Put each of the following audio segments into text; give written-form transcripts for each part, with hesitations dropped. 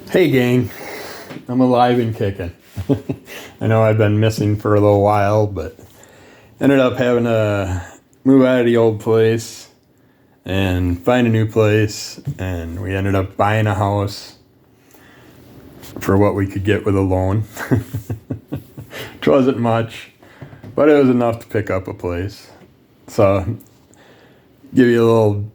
Hey gang, I'm alive and kicking. I know I've been missing for a little while, but ended up having to move out of the old place and find a new place, and we ended up buying a house for what we could get with a loan. Which wasn't much, but it was enough to pick up a place. So, give you a little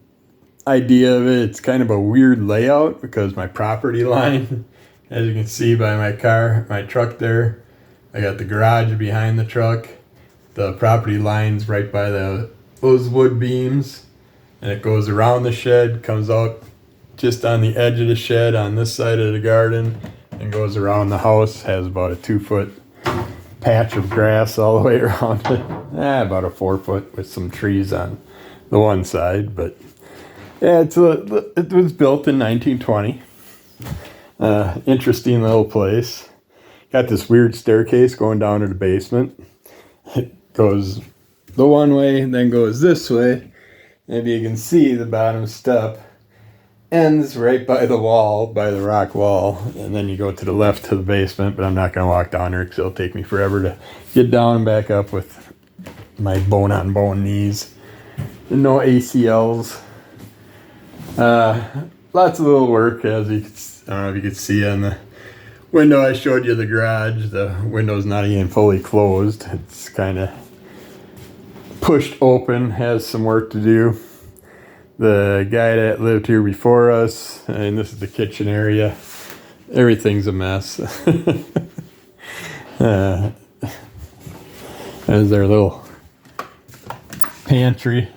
idea of it. It's kind of a weird layout because my property line, as you can see by my truck there, I got the garage behind the truck. The property line's right by those wood beams, and it goes around the shed, comes out just on the edge of the shed on this side of the garden, and goes around the house. Has about a 2-foot patch of grass all the way around it. About a 4-foot with some trees on the one side, but yeah, it was built in 1920. Interesting little place. Got this weird staircase going down to the basement. It goes the one way and then goes this way. Maybe you can see the bottom step ends right by the wall, by the rock wall. And then you go to the left to the basement, but I'm not going to walk down there because it'll take me forever to get down and back up with my bone-on-bone knees. And no ACLs. Lots of little work, as you can, I don't know if you could see on the window I showed you the garage. The window's not even fully closed. It's kind of pushed open, has some work to do. The guy that lived here before us, and this is the kitchen area. Everything's a mess. There's their little pantry.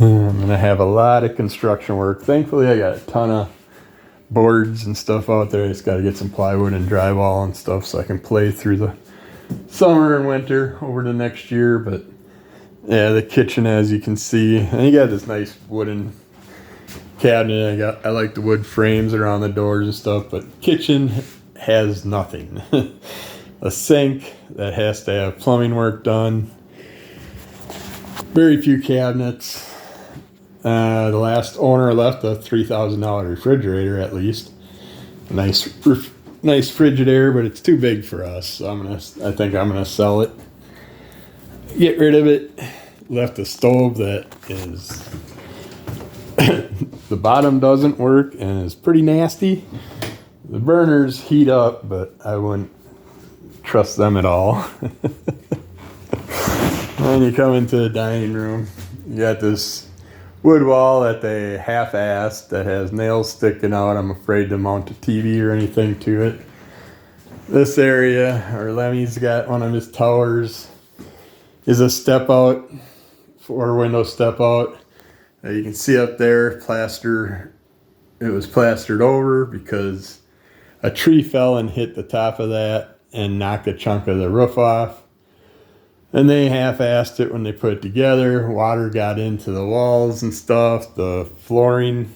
I'm going to have a lot of construction work. Thankfully, I got a ton of boards and stuff out there. I just got to get some plywood and drywall and stuff so I can play through the summer and winter over the next year. But yeah, the kitchen, as you can see, and you got this nice wooden cabinet. I like the wood frames around the doors and stuff, but kitchen has nothing. A sink that has to have plumbing work done. Very few cabinets. The last owner left a $3,000 refrigerator at least. Nice Frigidaire, but it's too big for us. So I think I'm gonna sell it. Get rid of it. Left a stove that is the bottom doesn't work and is pretty nasty. The burners heat up, but I wouldn't trust them at all. And you come into the dining room, you got this wood wall that they half-assed that has nails sticking out. I'm afraid to mount a TV or anything to it. This area, or Lemmy's got one of his towers, is a step out, 4-window step out. You can see up there, it was plastered over because a tree fell and hit the top of that and knocked a chunk of the roof off. And they half-assed it when they put it together. Water got into the walls and stuff. The flooring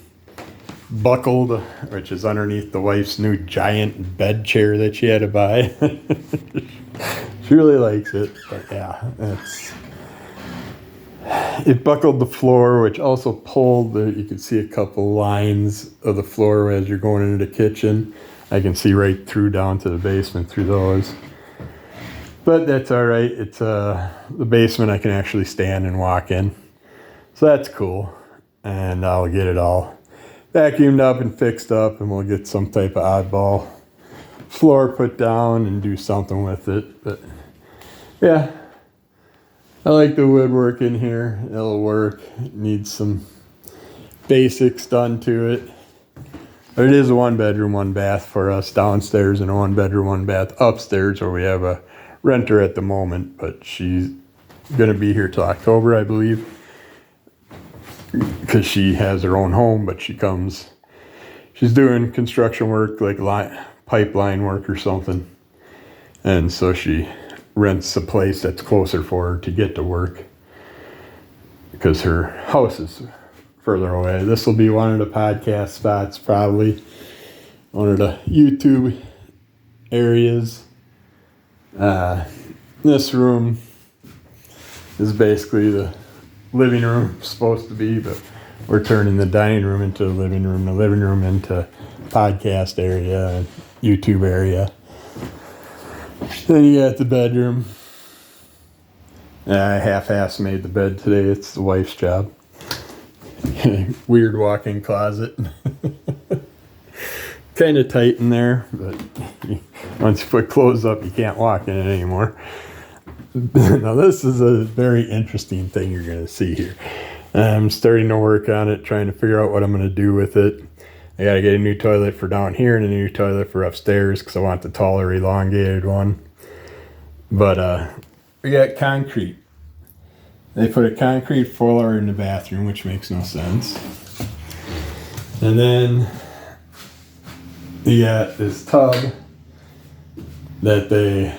buckled, which is underneath the wife's new giant bed chair that she had to buy. She really likes it, but yeah, it buckled the floor, which also pulled you can see a couple lines of the floor as you're going into the kitchen. I can see right through down to the basement through those. But that's all right. It's the basement I can actually stand and walk in. So that's cool. And I'll get it all vacuumed up and fixed up, and we'll get some type of oddball floor put down and do something with it. But yeah, I like the woodwork in here. It'll work. It needs some basics done to it. But it is a 1-bedroom, 1-bath for us downstairs, and a 1-bedroom, 1-bath upstairs where we have a renter at the moment, but she's gonna be here till October, I believe, because she has her own home, but she's doing construction work, like pipeline work or something, and so she rents a place that's closer for her to get to work because her house is further away. This will be one of the podcast spots, probably one of the YouTube areas. This room is basically the living room, supposed to be, but we're turning the dining room into the living room into podcast area, and YouTube area. Then you got the bedroom. I half-ass made the bed today. It's the wife's job. Weird walk-in closet. Kind of tight in there, but once you put clothes up, you can't walk in it anymore. Now this is a very interesting thing you're going to see here. I'm starting to work on it, trying to figure out what I'm going to do with it. I got to get a new toilet for down here and a new toilet for upstairs because I want the taller, elongated one. But we got concrete. They put a concrete floor in the bathroom, which makes no sense. And then you got this tub that they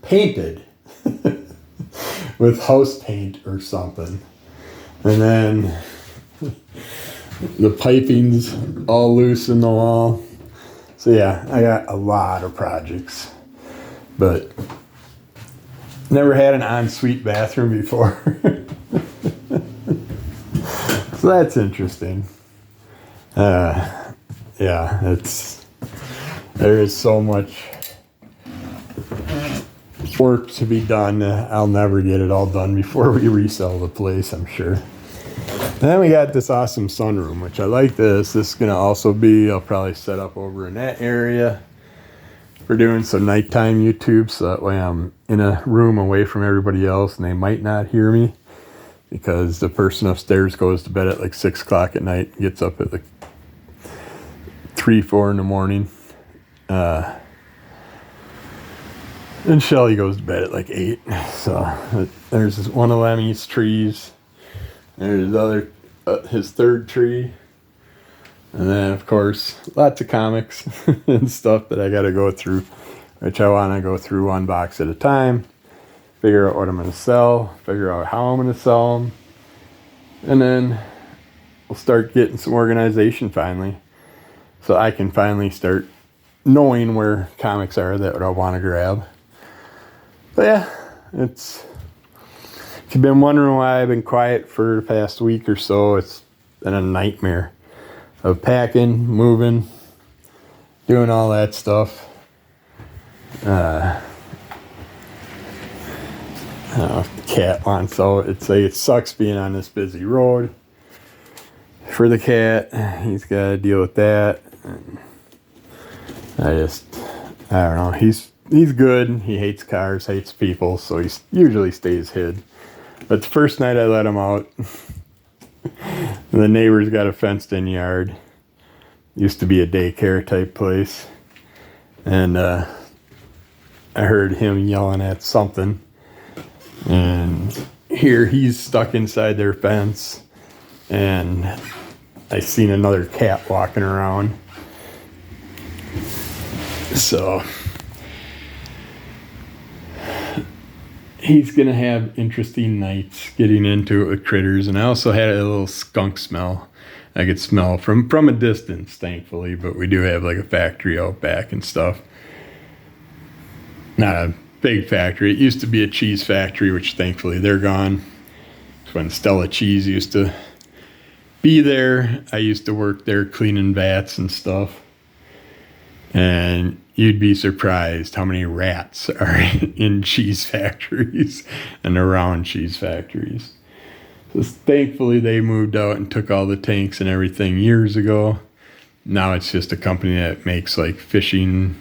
painted with house paint or something. And then the piping's all loose in the wall. So yeah, I got a lot of projects. But never had an ensuite bathroom before. So that's interesting. Yeah, there is so much work to be done. I'll never get it all done before we resell the place, I'm sure. And then we got this awesome sunroom, which I like this. This is going to also be, I'll probably set up over in that area. We're doing some nighttime YouTube, so that way I'm in a room away from everybody else and they might not hear me because the person upstairs goes to bed at like 6 o'clock at night and gets up at like 3, 4 in the morning. And Shelly goes to bed at like 8. So there's one of Lemmy's trees. There's his third tree. And then, of course, lots of comics and stuff that I got to go through, which I want to go through one box at a time, figure out what I'm going to sell, figure out how I'm going to sell them, and then we'll start getting some organization finally, so I can finally start knowing where comics are that I want to grab. But yeah, if you've been wondering why I've been quiet for the past week or so, it's been a nightmare of packing, moving, doing all that stuff. I don't know if the cat wants out. It sucks being on this busy road for the cat. He's got to deal with that. And I don't know. He's good. He hates cars, hates people, so he usually stays hid. But the first night I let him out, the neighbor's got a fenced-in yard. Used to be a daycare type place. And I heard him yelling at something. And here he's stuck inside their fence. And I seen another cat walking around. So he's going to have interesting nights getting into it with critters. And I also had a little skunk smell. I could smell from a distance, thankfully. But we do have like a factory out back and stuff. Not a big factory. It used to be a cheese factory, which thankfully they're gone. When Stella Cheese used to be there, I used to work there cleaning vats and stuff. And you'd be surprised how many rats are in cheese factories and around cheese factories. So thankfully they moved out and took all the tanks and everything years ago. Now it's just a company that makes like fishing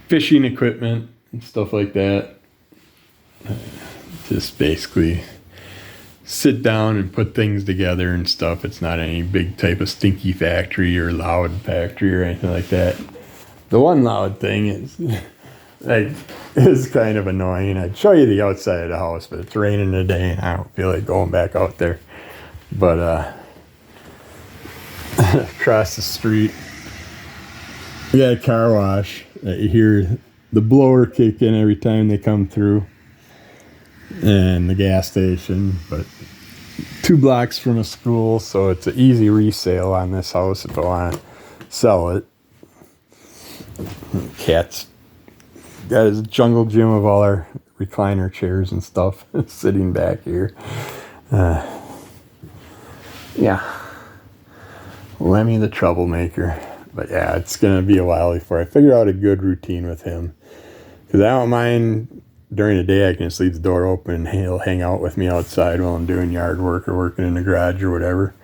equipment and stuff like that. Just basically sit down and put things together and stuff. It's not any big type of stinky factory or loud factory or anything like that. The one loud thing is kind of annoying. I'd show you the outside of the house, but it's raining today and I don't feel like going back out there. But across the street, we got a car wash that you hear the blower kick in every time they come through. And the gas station, but 2 blocks from a school, so it's an easy resale on this house if I want to sell it. Cat's got his jungle gym of all our recliner chairs and stuff sitting back here. yeah, Lemmy the troublemaker. But yeah, it's going to be a while before I figure out a good routine with him. Because I don't mind during the day, I can just leave the door open and he'll hang out with me outside while I'm doing yard work or working in the garage or whatever.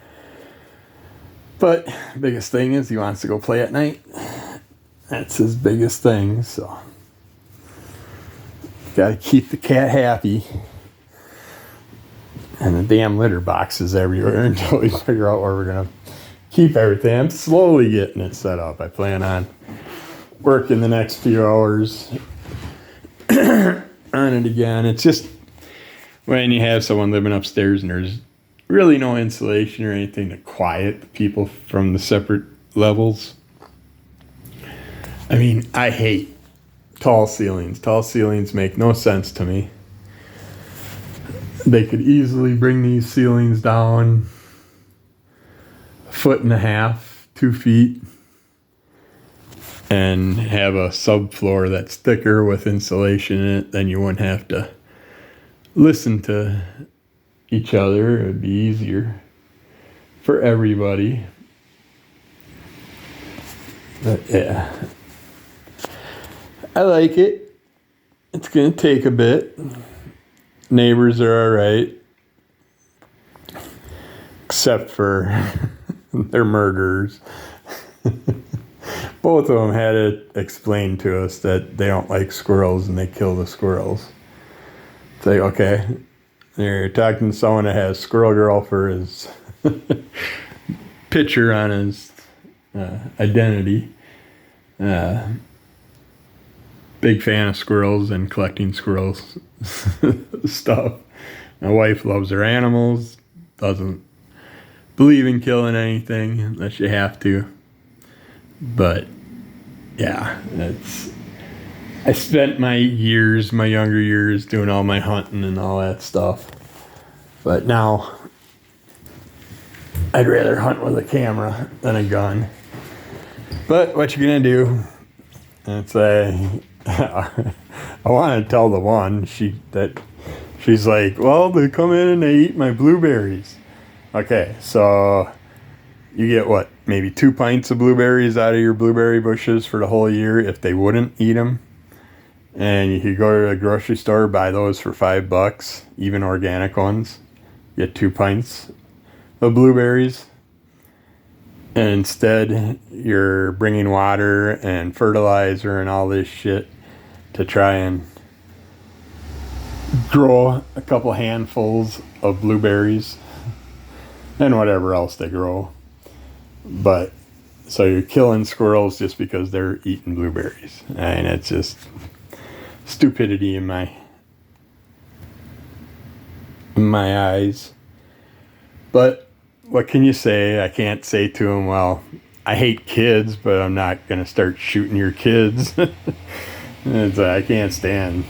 But the biggest thing is he wants to go play at night. That's his biggest thing, so got to keep the cat happy. And the damn litter boxes everywhere until we figure out where we're going to keep everything. I'm slowly getting it set up. I plan on working the next few hours on it again. It's just when you have someone living upstairs and there's really no insulation or anything to quiet the people from the separate levels. I mean, I hate tall ceilings. Tall ceilings make no sense to me. They could easily bring these ceilings down 1.5 feet, 2 feet, and have a subfloor that's thicker with insulation in it. Then you wouldn't have to listen to each other. It would be easier for everybody. But yeah, I like it. It's gonna take a bit. Neighbors are all right, except for they're murderers. Both of them had it explained to us that they don't like squirrels and they kill the squirrels. It's like, okay, you're talking to someone that has Squirrel Girl for his picture on his identity. Big fan of squirrels and collecting squirrels stuff. My wife loves her animals, doesn't believe in killing anything unless you have to. But yeah, I spent my younger years doing all my hunting and all that stuff. But now I'd rather hunt with a camera than a gun. But what you gonna do? It's I want to tell the one she's like, well, they come in and they eat my blueberries. Okay, so you get what, maybe 2 pints of blueberries out of your blueberry bushes for the whole year if they wouldn't eat them. And you could go to the grocery store, buy those for $5, even organic ones. Get 2 pints of blueberries. And instead, you're bringing water and fertilizer and all this shit to try and grow a couple handfuls of blueberries and whatever else they grow. But so you're killing squirrels just because they're eating blueberries. And it's just stupidity in my eyes. But what can you say? I can't say to them, well, I hate kids, but I'm not going to start shooting your kids. I can't stand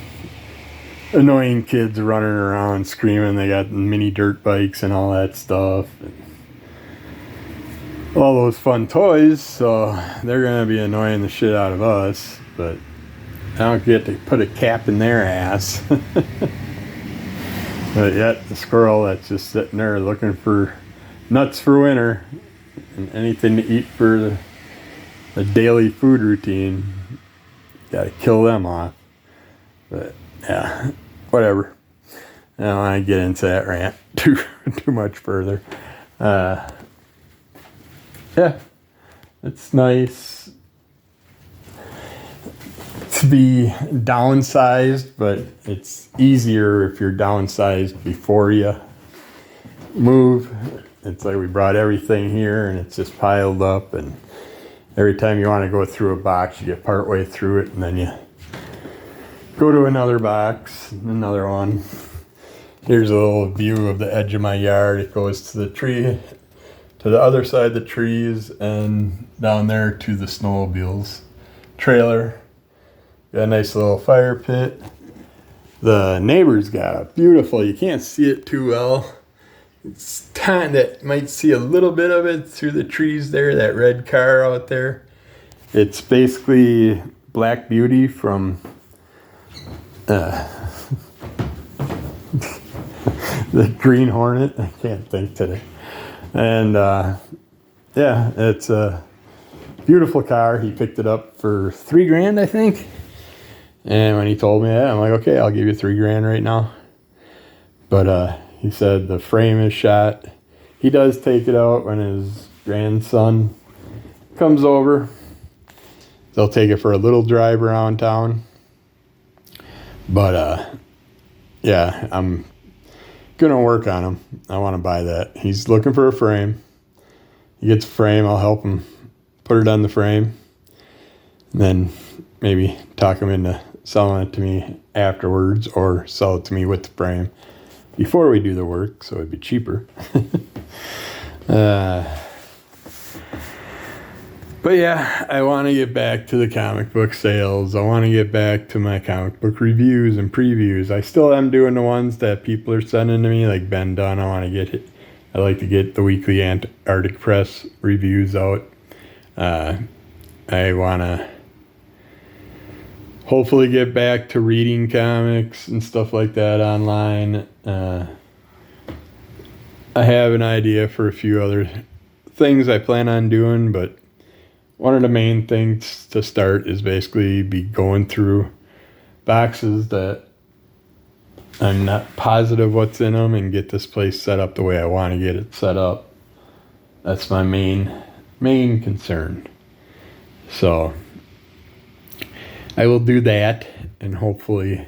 annoying kids running around screaming. They got mini dirt bikes and all that stuff. All those fun toys, so they're going to be annoying the shit out of us. But I don't get to put a cap in their ass. But yet the squirrel that's just sitting there looking for nuts for winter and anything to eat for the daily food routine, got to kill them off. But yeah, whatever. I don't want to get into that rant too much further. Yeah, it's nice to be downsized, but it's easier if you're downsized before you move. It's like we brought everything here and it's just piled up, and every time you want to go through a box, you get partway through it and then you go to another box, another one. Here's a little view of the edge of my yard. It goes to the tree, to the other side of the trees, and down there to the snowmobiles trailer. Got a nice little fire pit. The neighbor's got a beautiful, you can't see it too well. It's kind that might see a little bit of it through the trees there, that red car out there. It's basically Black Beauty from the Green Hornet. I can't think today. And yeah, it's a beautiful car. He picked it up for $3,000, I think. And when he told me that, I'm like, okay, I'll give you $3,000 right now. But he said the frame is shot. He does take it out when his grandson comes over. They'll take it for a little drive around town. But yeah, I'm gonna work on him. I want to buy that. He's looking for a frame. He gets a frame. I'll help him put it on the frame. And then maybe talk him into selling it to me afterwards, or sell it to me with the frame before we do the work, so it'd be cheaper. But yeah, I want to get back to the comic book sales. I want to get back to my comic book reviews and previews. I still am doing the ones that people are sending to me, like Ben Dunn. I want to get it. I like to get the weekly Antarctic Press reviews out. I want to hopefully get back to reading comics and stuff like that online. I have an idea for a few other things I plan on doing, but one of the main things to start is basically be going through boxes that I'm not positive what's in them and get this place set up the way I want to get it set up. That's my main concern. So I will do that, and hopefully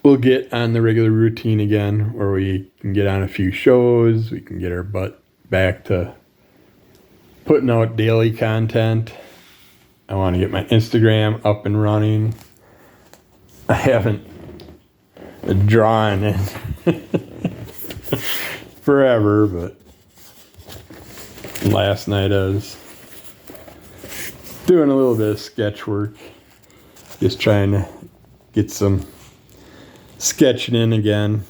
we'll get on the regular routine again where we can get on a few shows. We can get our butt back to putting out daily content. I want to get my Instagram up and running. I haven't drawn in forever, but last night I was doing a little bit of sketch work, just trying to get some sketching in again.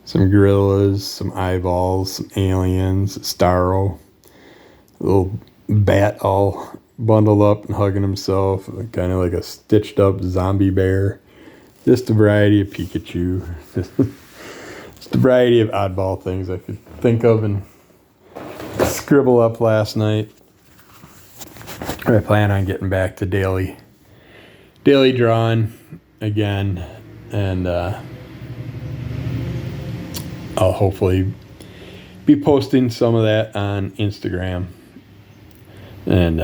Some gorillas, some eyeballs, some aliens, Starro, a little bat all bundled up and hugging himself, kind of like a stitched up zombie bear. Just a variety of Pikachu. Just a variety of oddball things I could think of and scribble up last night. I plan on getting back to daily drawing again, and I'll hopefully be posting some of that on Instagram, and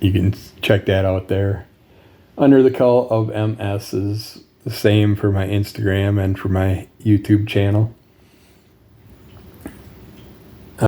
you can check that out there. Under the Cult of MS is the same for my Instagram and for my YouTube channel.